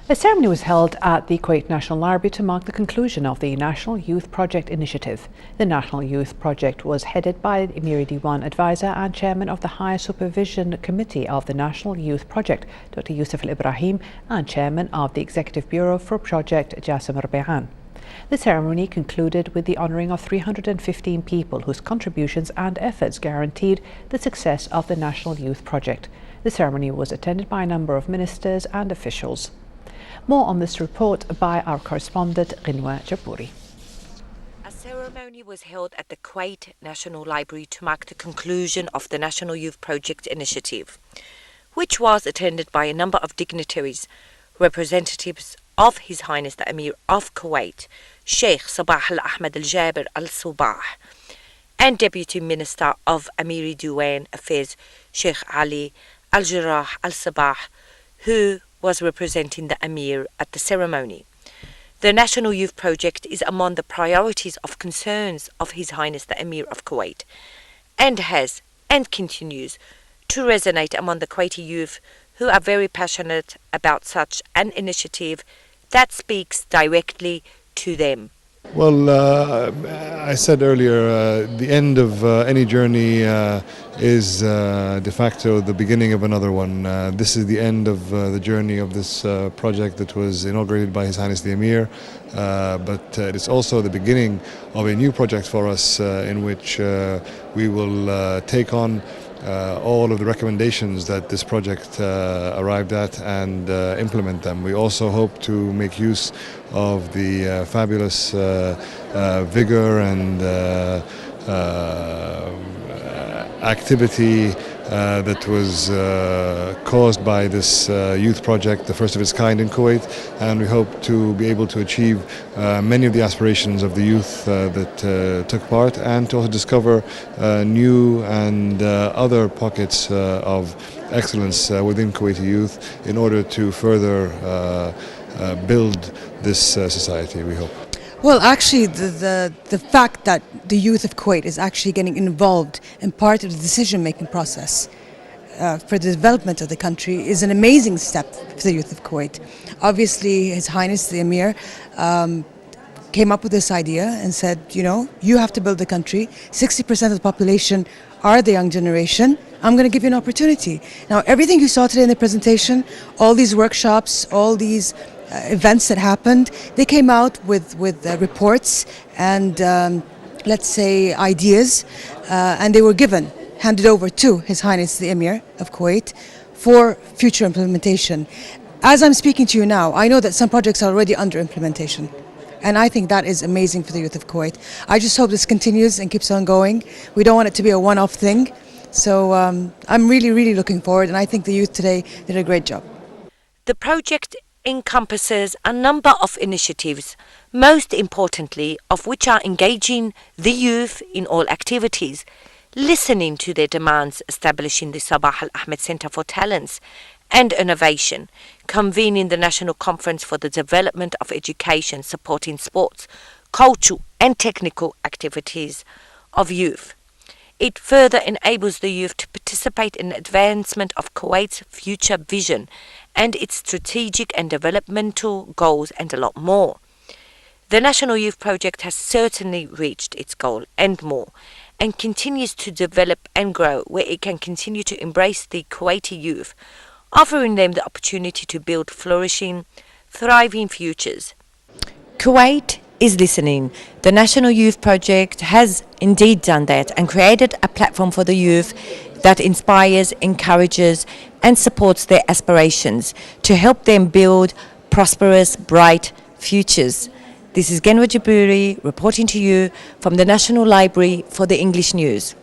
A ceremony was held at the Kuwait National Library to mark the conclusion of the National Youth Project initiative. The National Youth Project was headed by Amiri Diwan, advisor and chairman of the Higher Supervision Committee of the National Youth Project, Dr. Yusuf Al-Ibrahim, and chairman of the Executive Bureau for Project, Jassim Rabi'an. The ceremony concluded with the honouring of 315 people whose contributions and efforts guaranteed the success of the National Youth Project. The ceremony was attended by a number of ministers and officials. More on this report by our correspondent Ghinwa Jabouri. A ceremony was held at the Kuwait National Library to mark the conclusion of the National Youth Project initiative, which was attended by a number of dignitaries, representatives of His Highness the Emir of Kuwait, Sheikh Sabah Al-Ahmed Al-Jaber Al-Sabah, and Deputy Minister of Amiri Diwan Affairs, Sheikh Ali Al-Jarrah Al-Sabah, who was representing the Emir at the ceremony. The National Youth Project is among the priorities of concerns of His Highness the Emir of Kuwait, and has and continues to resonate among the Kuwaiti youth, who are very passionate about such an initiative that speaks directly to them. Well, I said earlier, the end of any journey is de facto the beginning of another one. This is the end of the journey of this project that was inaugurated by His Highness the Emir, but it is also the beginning of a new project for us in which we will take on all of the recommendations that this project arrived at and implement them. We also hope to make use of the fabulous vigor and activity that was caused by this youth project, the first of its kind in Kuwait, and we hope to be able to achieve many of the aspirations of the youth that took part, and to also discover new and other pockets of excellence within Kuwaiti youth in order to further build this society, we hope. Well, actually, the fact that the youth of Kuwait is actually getting involved in part of the decision-making process for the development of the country is an amazing step for the youth of Kuwait. Obviously, His Highness the Emir came up with this idea and said, you know, you have to build the country. 60% of the population are the young generation. I'm going to give you an opportunity. Now, everything you saw today in the presentation, all these workshops, all these events that happened, they came out with reports and let's say ideas, and they were handed over to His Highness the Emir of Kuwait for future implementation. As I'm speaking to you now, I know that some projects are already under implementation, and I think that is amazing for the youth of Kuwait. I just hope this continues and keeps on going. We don't want it to be a one-off thing, so I'm really looking forward, and I think the youth today did a great job. The project encompasses a number of initiatives, most importantly of which are engaging the youth in all activities, listening to their demands, establishing the Sabah Al-Ahmed Center for Talents and Innovation, convening the National Conference for the Development of Education, supporting sports, cultural and technical activities of youth. It further enables the youth to participate in the advancement of Kuwait's future vision and its strategic and developmental goals, and a lot more. The National Youth Project has certainly reached its goal and more, and continues to develop and grow, where it can continue to embrace the Kuwaiti youth, offering them the opportunity to build flourishing, thriving futures. Kuwait is listening. The National Youth Project has indeed done that and created a platform for the youth that inspires, encourages and supports their aspirations to help them build prosperous, bright futures. This is Ghinwa Jabouri reporting to you from the National Library for the English News.